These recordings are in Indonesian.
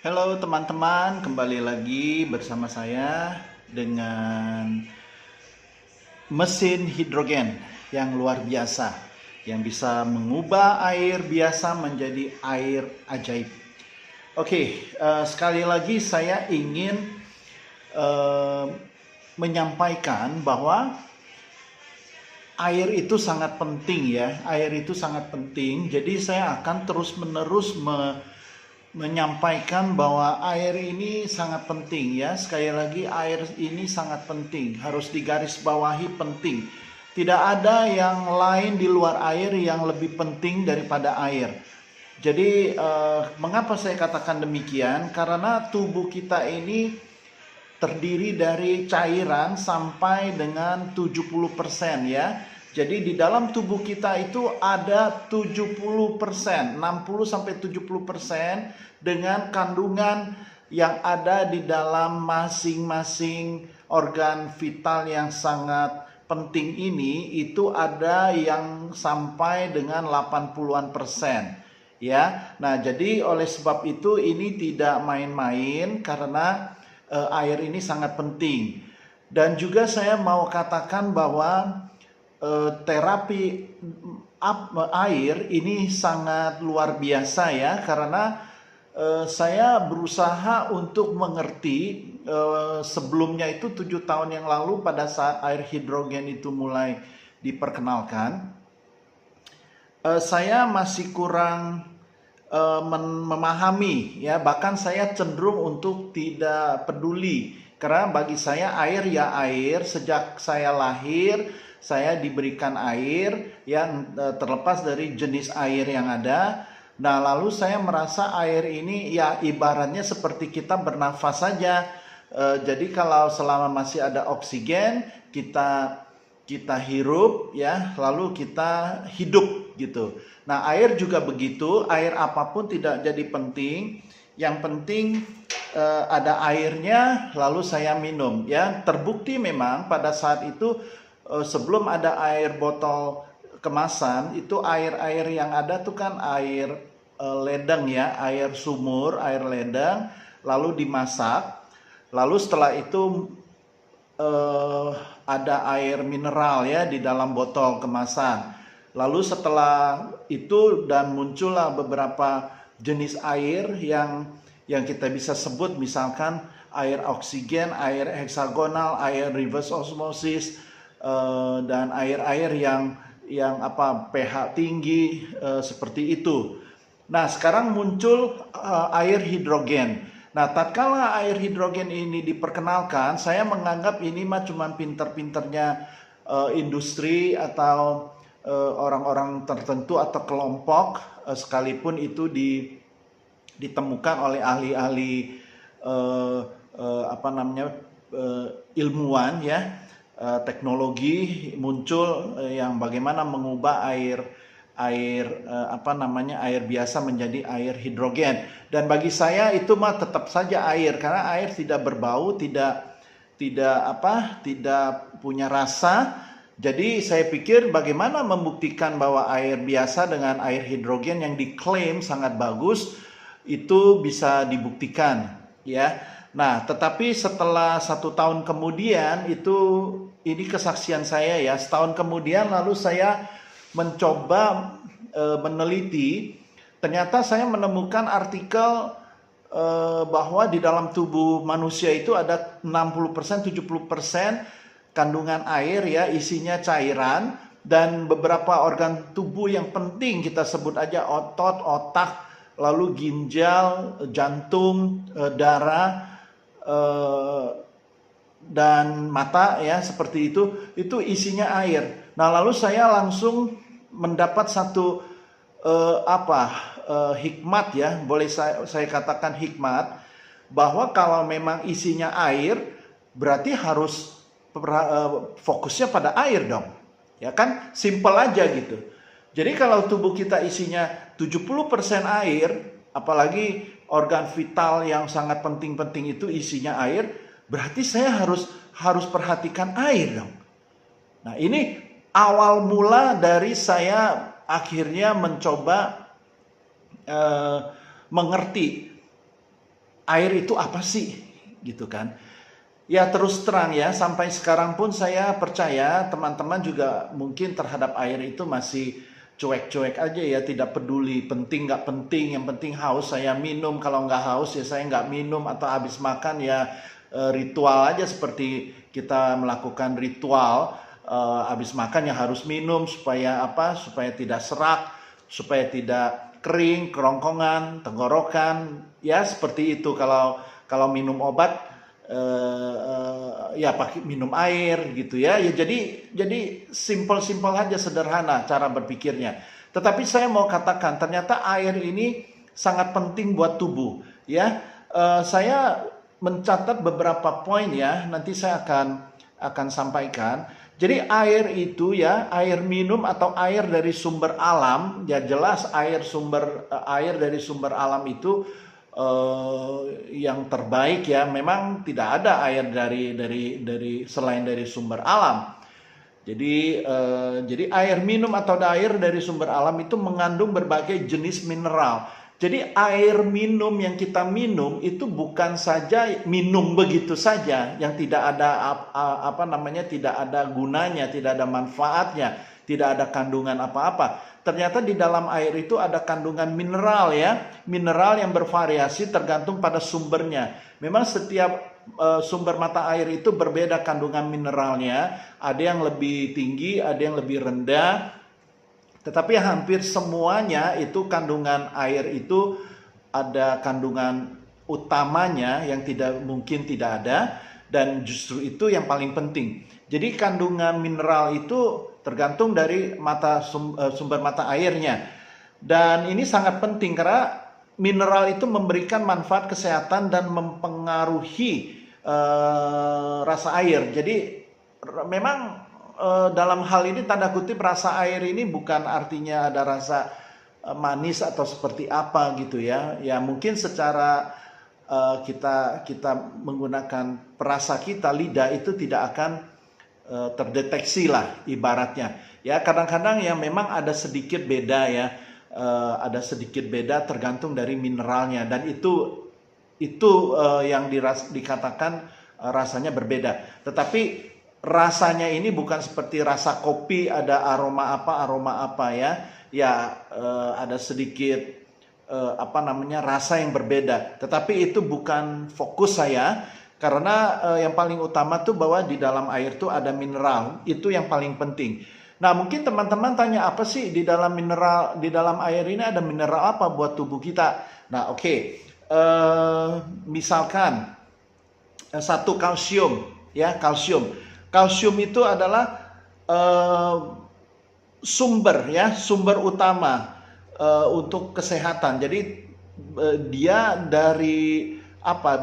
Halo teman-teman, kembali lagi bersama saya dengan mesin hidrogen yang luar biasa yang bisa mengubah air biasa menjadi air ajaib. Oke, sekali lagi saya ingin eh, menyampaikan bahwa air itu sangat penting ya. Air itu sangat penting. Jadi saya akan terus-menerus menyampaikan bahwa air ini sangat penting ya. Sekali lagi air ini sangat penting, harus digarisbawahi penting. Tidak ada yang lain di luar air yang lebih penting daripada air. Jadi mengapa saya katakan demikian? Karena tubuh kita ini terdiri dari cairan sampai dengan 70% ya. Jadi di dalam tubuh kita itu ada 70%, 60 sampai 70% dengan kandungan yang ada di dalam masing-masing organ vital yang sangat penting ini, itu ada yang sampai dengan 80-an persen ya. Nah, jadi oleh sebab itu ini tidak main-main karena air ini sangat penting. Dan juga saya mau katakan bahwa terapi air ini sangat luar biasa ya, karena saya berusaha untuk mengerti. Sebelumnya itu 7 tahun yang lalu pada saat air hidrogen itu mulai diperkenalkan, saya masih kurang memahami ya, bahkan saya cenderung untuk tidak peduli karena bagi saya air ya air. Sejak saya lahir saya diberikan air yang terlepas dari jenis air yang ada. Nah, lalu saya merasa air ini ya ibaratnya seperti kita bernafas saja. Jadi kalau selama masih ada oksigen kita hirup ya, lalu kita hidup gitu. Nah, air juga begitu, air apapun tidak jadi penting. Yang penting ada airnya lalu saya minum ya. Terbukti memang pada saat itu sebelum ada air botol kemasan, itu air-air yang ada tuh kan air ledeng ya, air sumur, air ledeng, lalu dimasak. Lalu setelah itu ada air mineral ya di dalam botol kemasan. Lalu setelah itu dan muncullah beberapa jenis air yang kita bisa sebut, misalkan air oksigen, air heksagonal, air reverse osmosis, dan air-air yang pH tinggi seperti itu. Nah, sekarang muncul air hidrogen. Nah, tatkala air hidrogen ini diperkenalkan, saya menganggap ini mah cuma pinter-pinternya industri atau orang-orang tertentu atau kelompok, sekalipun itu ditemukan oleh ahli-ahli ilmuwan ya, teknologi muncul yang bagaimana mengubah air biasa menjadi air hidrogen. Dan bagi saya itu mah tetap saja air, karena air tidak berbau, tidak punya rasa. Jadi saya pikir bagaimana membuktikan bahwa air biasa dengan air hidrogen yang diklaim sangat bagus itu bisa dibuktikan ya. Nah, tetapi setelah 1 tahun kemudian ini kesaksian saya ya. Setahun kemudian lalu saya mencoba meneliti, ternyata saya menemukan artikel bahwa di dalam tubuh manusia itu ada 60%, 70% kandungan air ya, isinya cairan, dan beberapa organ tubuh yang penting kita sebut aja otot, otak, lalu ginjal, jantung, darah, dan mata ya, seperti itu isinya air. Nah, lalu saya langsung mendapat satu hikmat ya, boleh saya katakan hikmat, bahwa kalau memang isinya air berarti harus fokusnya pada air dong. Ya kan, simple aja gitu. Jadi kalau tubuh kita isinya 70% air, apalagi organ vital yang sangat penting-penting itu isinya air, berarti saya harus perhatikan air dong. Nah, ini awal mula dari saya akhirnya mencoba mengerti air itu apa sih? Gitu kan. Ya terus terang ya, sampai sekarang pun saya percaya teman-teman juga mungkin terhadap air itu masih cuek-cuek aja ya, tidak peduli penting nggak penting, yang penting haus saya minum, kalau nggak haus ya saya nggak minum, atau habis makan ya ritual aja seperti kita melakukan ritual habis makan ya harus minum supaya apa? Supaya tidak serak, supaya tidak kering, kerongkongan, tenggorokan, ya seperti itu. Kalau minum obat ya pakai minum air gitu ya. Ya jadi simpel-simpel aja, sederhana cara berpikirnya. Tetapi saya mau katakan ternyata air ini sangat penting buat tubuh ya. Saya mencatat beberapa poin ya, nanti saya akan sampaikan. Jadi air itu ya, air minum atau air dari sumber alam, ya jelas air dari sumber alam itu yang terbaik ya. Memang tidak ada air dari selain dari sumber alam. Jadi air minum atau air dari sumber alam itu mengandung berbagai jenis mineral. Jadi air minum yang kita minum itu bukan saja minum begitu saja, yang tidak ada tidak ada gunanya, tidak ada manfaatnya, tidak ada kandungan apa-apa. Ternyata di dalam air itu ada kandungan mineral ya, mineral yang bervariasi tergantung pada sumbernya. Memang setiap sumber mata air itu berbeda kandungan mineralnya, ada yang lebih tinggi, ada yang lebih rendah. Tetapi hampir semuanya itu kandungan air itu ada kandungan utamanya yang tidak mungkin tidak ada, dan justru itu yang paling penting. Jadi kandungan mineral itu tergantung dari sumber mata airnya. Dan ini sangat penting karena mineral itu memberikan manfaat kesehatan dan mempengaruhi rasa air. Jadi memang dalam hal ini tanda kutip rasa air ini bukan artinya ada rasa manis atau seperti apa gitu ya. Ya mungkin secara kita menggunakan perasa kita, lidah itu tidak akan terdeteksi lah ibaratnya. Ya kadang-kadang ya memang ada sedikit beda ya. Ada sedikit beda tergantung dari mineralnya, dan itu yang dikatakan rasanya berbeda. Tetapi rasanya ini bukan seperti rasa kopi ada aroma apa ya. Ya ada sedikit rasa yang berbeda. Tetapi itu bukan fokus saya, karena yang paling utama tuh bahwa di dalam air tuh ada mineral. Itu yang paling penting. Nah, mungkin teman-teman tanya apa sih di dalam air ini ada mineral apa buat tubuh kita? Nah, oke. Misalkan satu kalsium ya, kalsium. Kalsium itu adalah sumber utama untuk kesehatan. Jadi dia dari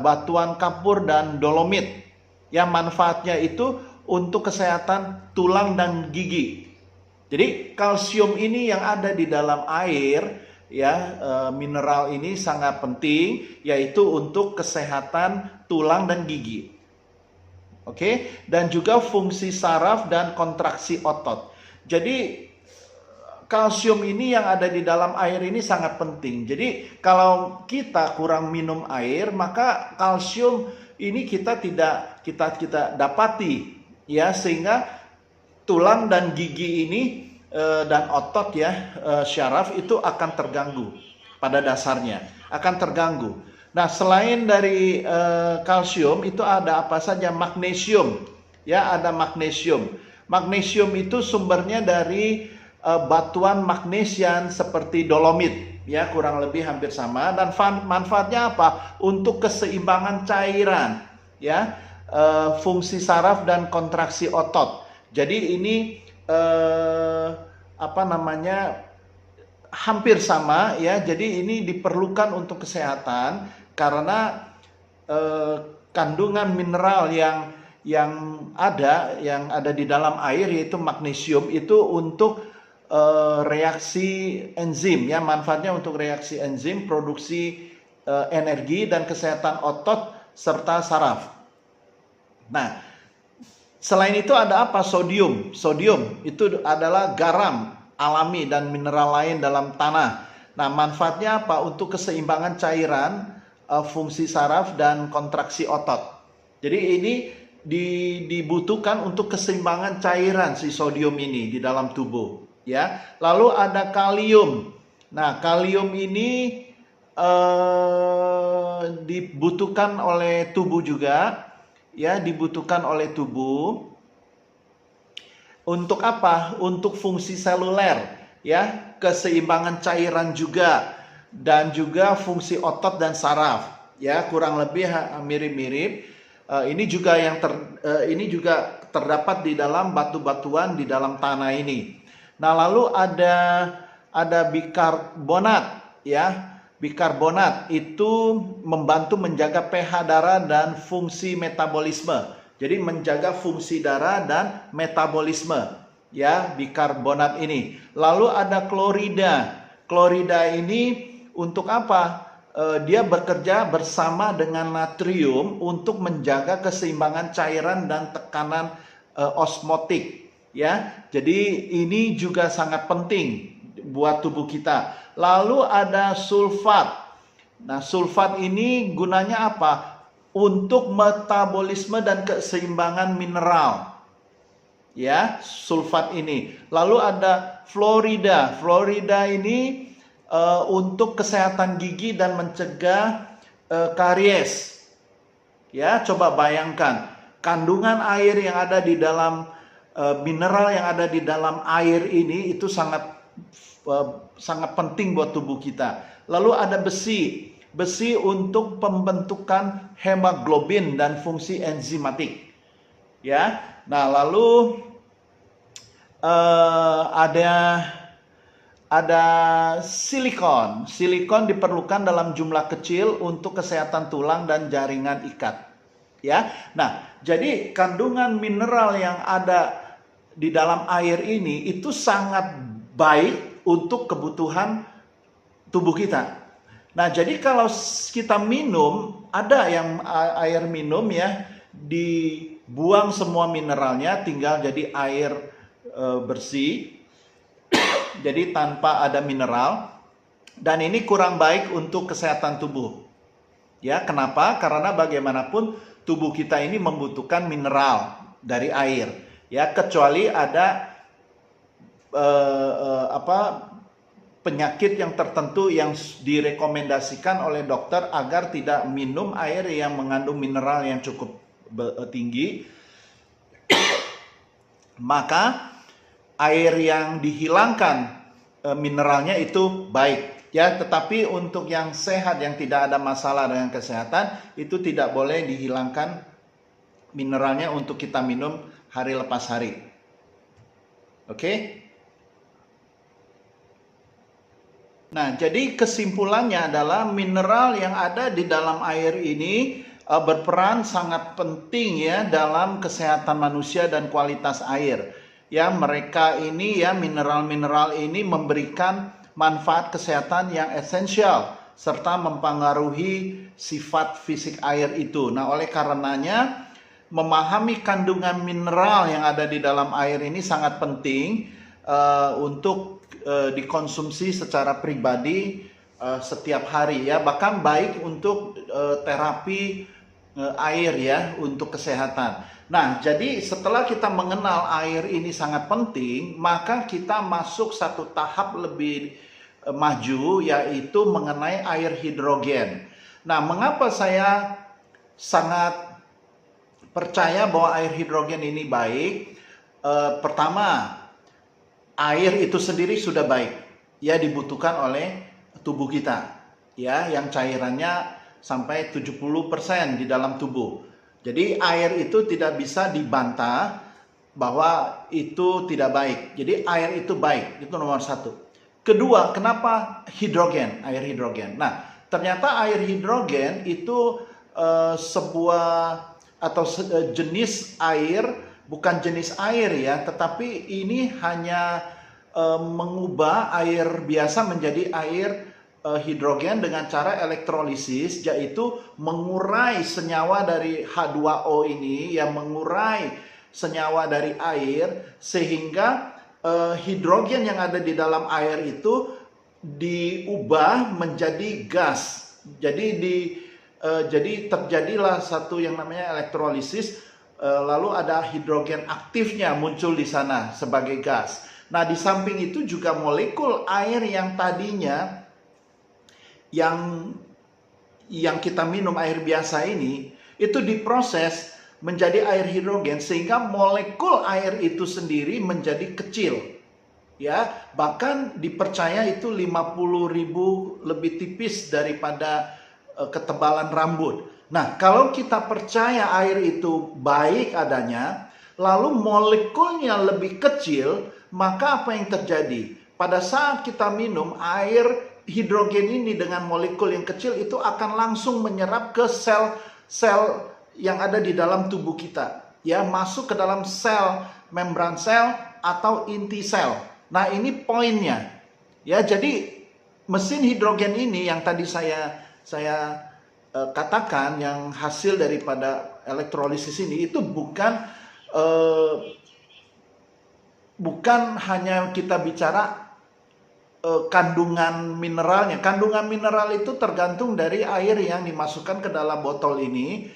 batuan kapur dan dolomit. Ya, manfaatnya itu untuk kesehatan tulang dan gigi. Jadi kalsium ini yang ada di dalam air ya, mineral ini sangat penting, yaitu untuk kesehatan tulang dan gigi. Oke, dan juga fungsi saraf dan kontraksi otot. Jadi kalsium ini yang ada di dalam air ini sangat penting. Jadi kalau kita kurang minum air, maka kalsium ini kita dapati ya, sehingga tulang dan gigi ini dan otot ya, syaraf itu akan terganggu. Pada dasarnya akan terganggu. Nah, selain dari kalsium itu ada apa saja? Magnesium ya, ada magnesium. Magnesium itu sumbernya dari batuan magnesian seperti dolomit ya, kurang lebih hampir sama. Dan manfaatnya apa? Untuk keseimbangan cairan ya, fungsi saraf dan kontraksi otot. Jadi ini hampir sama ya. Jadi ini diperlukan untuk kesehatan karena kandungan mineral yang ada di dalam air, yaitu magnesium, itu untuk reaksi enzim ya, manfaatnya untuk reaksi enzim, produksi energi dan kesehatan otot serta saraf. Nah, selain itu ada apa? Sodium. Sodium itu adalah garam alami dan mineral lain dalam tanah. Nah, manfaatnya apa? Untuk keseimbangan cairan fungsi saraf dan kontraksi otot. Jadi ini dibutuhkan untuk keseimbangan cairan si sodium ini di dalam tubuh, ya. Lalu ada kalium. Nah, kalium ini dibutuhkan oleh tubuh juga, ya, dibutuhkan oleh tubuh. Untuk apa? Untuk fungsi seluler, ya, keseimbangan cairan juga, dan juga fungsi otot dan saraf, ya, kurang lebih mirip-mirip. Ini juga terdapat di dalam batu-batuan di dalam tanah ini. Nah, lalu ada bikarbonat, ya. Bikarbonat itu membantu menjaga pH darah dan fungsi metabolisme. Jadi menjaga fungsi darah dan metabolisme, ya, bikarbonat ini. Lalu ada klorida. Klorida ini untuk apa? Dia bekerja bersama dengan natrium untuk menjaga keseimbangan cairan dan tekanan osmotik, ya. Jadi ini juga sangat penting buat tubuh kita. Lalu ada sulfat. Nah, sulfat ini gunanya apa? Untuk metabolisme dan keseimbangan mineral, ya, sulfat ini. Lalu ada fluorida. Fluorida ini untuk kesehatan gigi dan mencegah karies. Ya, coba bayangkan kandungan air yang ada di dalam mineral yang ada di dalam air ini itu sangat penting buat tubuh kita. Lalu ada besi. Besi untuk pembentukan hemoglobin dan fungsi enzimatik. Ya. Nah, lalu ada silikon. Silikon diperlukan dalam jumlah kecil untuk kesehatan tulang dan jaringan ikat. Ya. Nah, jadi kandungan mineral yang ada di dalam air ini itu sangat baik untuk kebutuhan tubuh kita. Nah, jadi kalau kita minum, ada yang air minum, ya, dibuang semua mineralnya, tinggal jadi air bersih. Jadi tanpa ada mineral, dan ini kurang baik untuk kesehatan tubuh. Ya, kenapa? Karena bagaimanapun tubuh kita ini membutuhkan mineral dari air. Ya, kecuali ada penyakit yang tertentu yang direkomendasikan oleh dokter agar tidak minum air yang mengandung mineral yang cukup tinggi. Maka air yang dihilangkan mineralnya itu baik, ya. Tetapi untuk yang sehat, yang tidak ada masalah dengan kesehatan, itu tidak boleh dihilangkan mineralnya untuk kita minum hari lepas hari. Oke? Nah, jadi kesimpulannya adalah mineral yang ada di dalam air ini berperan sangat penting, ya, dalam kesehatan manusia dan kualitas air. Ya, mereka ini, ya, mineral-mineral ini memberikan manfaat kesehatan yang esensial serta mempengaruhi sifat fisik air itu. Nah, oleh karenanya memahami kandungan mineral yang ada di dalam air ini sangat penting untuk dikonsumsi secara pribadi setiap hari, ya. Bahkan baik untuk terapi air, ya, untuk kesehatan. Nah, jadi setelah kita mengenal air ini sangat penting, maka kita masuk satu tahap lebih maju, yaitu mengenai air hidrogen. Nah, mengapa saya sangat percaya bahwa air hidrogen ini baik? Pertama, air itu sendiri sudah baik, ya, dibutuhkan oleh tubuh kita, ya, yang cairannya sampai 70% di dalam tubuh. Jadi air itu tidak bisa dibantah bahwa itu tidak baik. Jadi air itu baik, itu nomor satu. Kedua, kenapa hidrogen, air hidrogen? Nah, ternyata air hidrogen itu sebuah atau jenis air, bukan jenis air, ya, tetapi ini hanya mengubah air biasa menjadi air hidrogen dengan cara elektrolisis, yaitu mengurai senyawa dari H2O ini, yang mengurai senyawa dari air, sehingga hidrogen yang ada di dalam air itu diubah menjadi gas. Jadi Jadi terjadilah satu yang namanya elektrolisis, lalu ada hidrogen aktifnya muncul di sana sebagai gas. Nah, di samping itu juga molekul air yang tadinya yang kita minum air biasa ini itu diproses menjadi air hidrogen sehingga molekul air itu sendiri menjadi kecil. Ya, bahkan dipercaya itu 50.000 lebih tipis daripada ketebalan rambut. Nah, kalau kita percaya air itu baik adanya, lalu molekulnya lebih kecil, maka apa yang terjadi? Pada saat kita minum air hidrogen ini dengan molekul yang kecil, itu akan langsung menyerap ke sel-sel yang ada di dalam tubuh kita. Ya, masuk ke dalam sel, membran sel atau inti sel. Nah, ini poinnya. Ya, jadi mesin hidrogen ini yang tadi saya katakan yang hasil daripada elektrolisis ini itu bukan hanya kita bicara kandungan mineralnya. Kandungan mineral itu tergantung dari air yang dimasukkan ke dalam botol ini.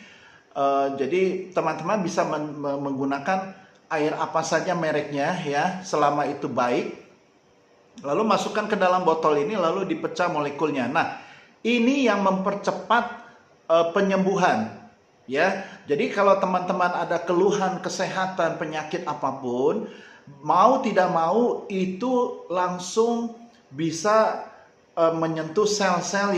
Jadi teman-teman bisa menggunakan air apa saja mereknya ya, selama itu baik. Lalu masukkan ke dalam botol ini, lalu dipecah molekulnya. Nah, ini yang mempercepat penyembuhan, ya. Jadi kalau teman-teman ada keluhan kesehatan penyakit apapun, mau tidak mau itu langsung bisa menyentuh sel-sel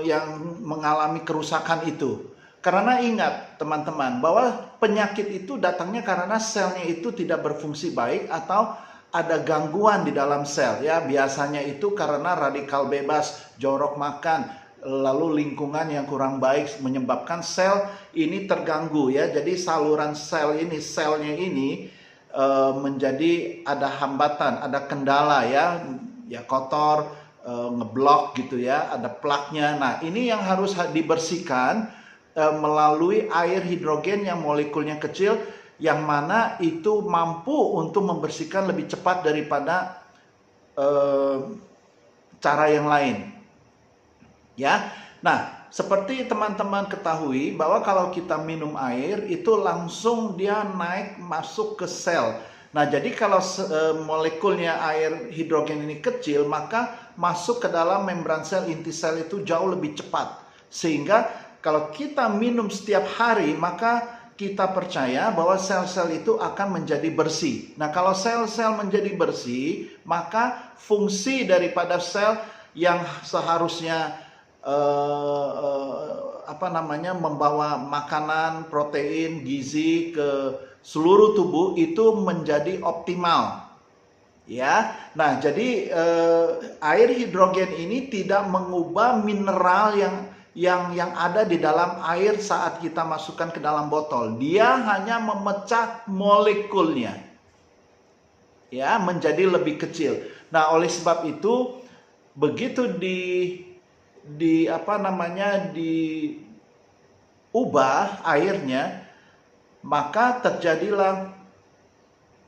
yang mengalami kerusakan itu. Karena ingat teman-teman bahwa penyakit itu datangnya karena selnya itu tidak berfungsi baik atau ada gangguan di dalam sel, ya. Biasanya itu karena radikal bebas, jorok makan, lalu lingkungan yang kurang baik menyebabkan sel ini terganggu, ya. Jadi saluran selnya ini menjadi ada hambatan, ada kendala, ya kotor, ngeblok gitu, ya, ada plaknya. Nah, ini yang harus dibersihkan melalui air hidrogen yang molekulnya kecil, yang mana itu mampu untuk membersihkan lebih cepat daripada cara yang lain. Ya, nah seperti teman-teman ketahui bahwa kalau kita minum air itu langsung dia naik masuk ke sel. Nah, jadi kalau molekulnya air hidrogen ini kecil, maka masuk ke dalam membran sel inti sel itu jauh lebih cepat. Sehingga kalau kita minum setiap hari, maka kita percaya bahwa sel-sel itu akan menjadi bersih. Nah, kalau sel-sel menjadi bersih, maka fungsi daripada sel yang seharusnya membawa makanan, protein, gizi ke seluruh tubuh itu menjadi optimal. Ya. Nah, jadi air hidrogen ini tidak mengubah mineral yang ada di dalam air saat kita masukkan ke dalam botol. Dia hanya memecah molekulnya, ya, menjadi lebih kecil. Nah, oleh sebab itu begitu diubah airnya, maka terjadilah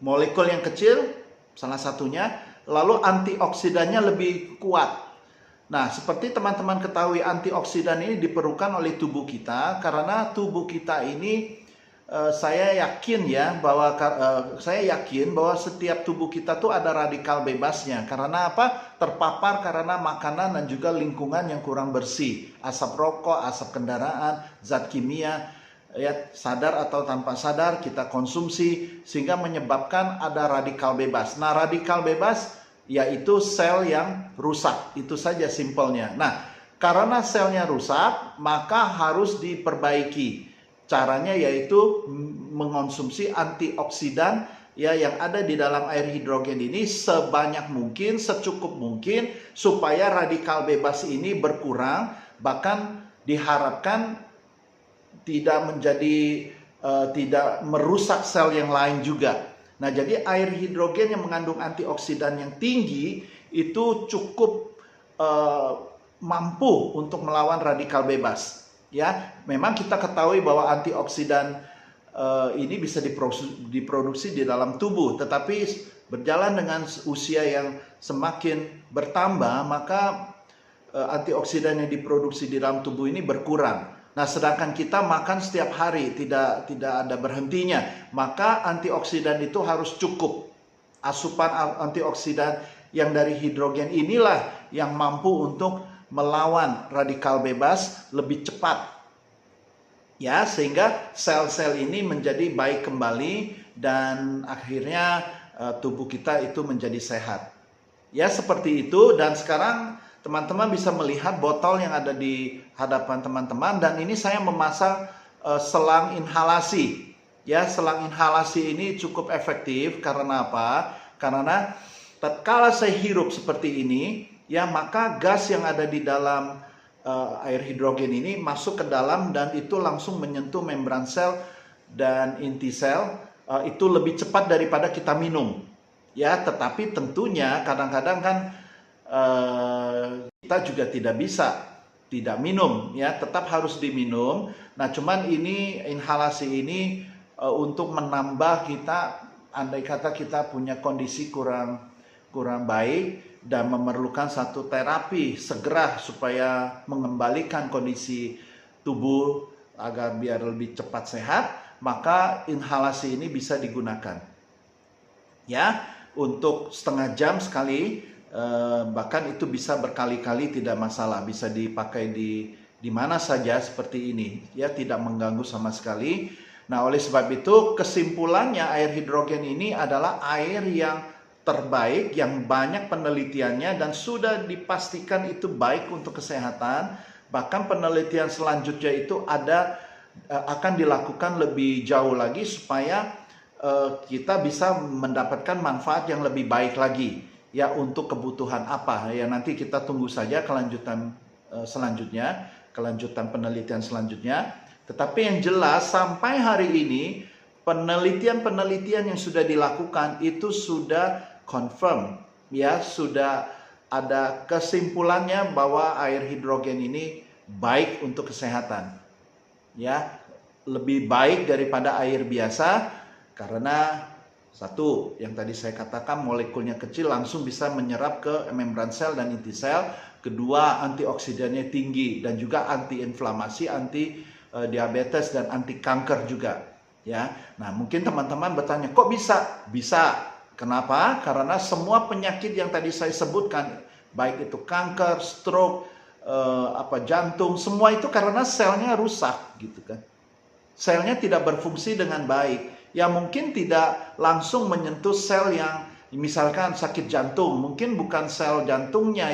molekul yang kecil, salah satunya, lalu antioksidannya lebih kuat. Nah, seperti teman-teman ketahui, antioksidan ini diperlukan oleh tubuh kita karena tubuh kita ini saya yakin bahwa setiap tubuh kita tuh ada radikal bebasnya. Karena apa? Terpapar karena makanan dan juga lingkungan yang kurang bersih, asap rokok, asap kendaraan, zat kimia, ya, sadar atau tanpa sadar kita konsumsi sehingga menyebabkan ada radikal bebas. Nah, radikal bebas yaitu sel yang rusak, itu saja simpelnya. Nah, karena selnya rusak, maka harus diperbaiki. Caranya yaitu mengonsumsi antioksidan, ya, yang ada di dalam air hidrogen ini sebanyak mungkin, secukup mungkin, supaya radikal bebas ini berkurang, bahkan diharapkan tidak merusak sel yang lain juga. Nah, jadi air hidrogen yang mengandung antioksidan yang tinggi itu cukup mampu untuk melawan radikal bebas. Ya, memang kita ketahui bahwa antioksidan ini bisa diproduksi di dalam tubuh, tetapi berjalan dengan usia yang semakin bertambah, maka antioksidan yang diproduksi di dalam tubuh ini berkurang. Nah, sedangkan kita makan setiap hari, tidak ada berhentinya, maka antioksidan itu harus cukup. Asupan antioksidan yang dari hidrogen inilah yang mampu untuk melawan radikal bebas lebih cepat. Ya, sehingga sel-sel ini menjadi baik kembali dan akhirnya tubuh kita itu menjadi sehat. Ya, seperti itu. Dan sekarang teman-teman bisa melihat botol yang ada di hadapan teman-teman, dan ini saya memasang selang inhalasi. Ya, selang inhalasi ini cukup efektif karena apa? Karena tatkala saya hirup seperti ini, ya, maka gas yang ada di dalam air hidrogen ini masuk ke dalam dan itu langsung menyentuh membran sel dan inti sel. Itu lebih cepat daripada kita minum. Ya, tetapi tentunya kadang-kadang kan kita juga tidak bisa tidak minum, ya, tetap harus diminum. Nah, cuman ini inhalasi ini untuk menambah kita, andai kata kita punya kondisi kurang baik dan memerlukan satu terapi segera supaya mengembalikan kondisi tubuh agar biar lebih cepat sehat, maka inhalasi ini bisa digunakan. Ya, untuk setengah jam sekali. Bahkan itu bisa berkali-kali tidak masalah, bisa dipakai di mana saja seperti ini, ya, tidak mengganggu sama sekali. Nah, oleh sebab itu kesimpulannya air hidrogen ini adalah air yang terbaik, yang banyak penelitiannya dan sudah dipastikan itu baik untuk kesehatan. Bahkan penelitian selanjutnya itu akan dilakukan lebih jauh lagi supaya kita bisa mendapatkan manfaat yang lebih baik lagi. Ya, untuk kebutuhan apa ya, nanti kita tunggu saja kelanjutan selanjutnya, kelanjutan penelitian selanjutnya. Tetapi yang jelas sampai hari ini penelitian yang sudah dilakukan itu sudah confirm, ya, sudah ada kesimpulannya bahwa air hidrogen ini baik untuk kesehatan. Ya, lebih baik daripada air biasa karena satu, yang tadi saya katakan molekulnya kecil langsung bisa menyerap ke membran sel dan inti sel. Kedua, antioksidannya tinggi dan juga anti-inflamasi, anti diabetes dan anti kanker juga. Ya, nah mungkin teman-teman bertanya, kok bisa? Bisa. Kenapa? Karena semua penyakit yang tadi saya sebutkan, baik itu kanker, stroke, jantung, semua itu karena selnya rusak, gitu kan. Selnya tidak berfungsi dengan baik. Ya, mungkin tidak langsung menyentuh sel yang misalkan sakit jantung, mungkin bukan sel jantungnya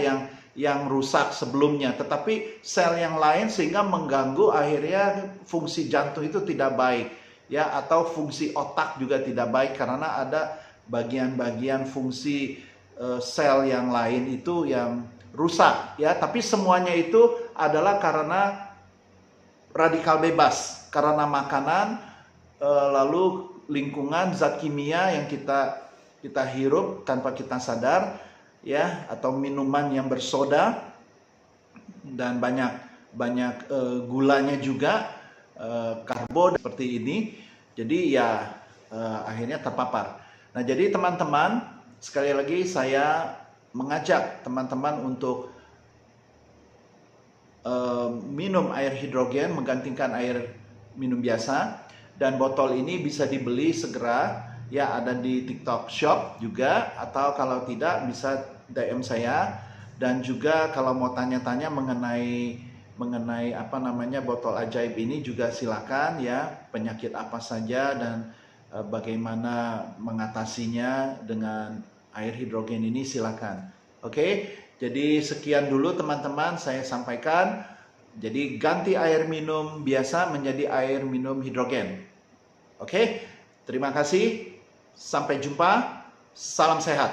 yang rusak sebelumnya, tetapi sel yang lain sehingga mengganggu akhirnya fungsi jantung itu tidak baik, ya, atau fungsi otak juga tidak baik karena ada bagian-bagian fungsi sel yang lain itu yang rusak, ya. Tapi semuanya itu adalah karena radikal bebas, karena makanan, lalu lingkungan, zat kimia yang kita hirup tanpa kita sadar, ya, atau minuman yang bersoda dan banyak gulanya juga, karbo seperti ini. Jadi ya akhirnya terpapar. Nah, jadi teman-teman, sekali lagi saya mengajak teman-teman untuk minum air hidrogen menggantikan air minum biasa. Dan botol ini bisa dibeli segera, ya, ada di TikTok Shop juga, atau kalau tidak bisa DM saya. Dan juga kalau mau tanya-tanya mengenai botol ajaib ini juga silakan, ya, penyakit apa saja dan bagaimana mengatasinya dengan air hidrogen ini, silakan. Oke, jadi sekian dulu teman-teman saya sampaikan. Jadi ganti air minum biasa menjadi air minum hidrogen. Oke, terima kasih. Sampai jumpa. Salam sehat.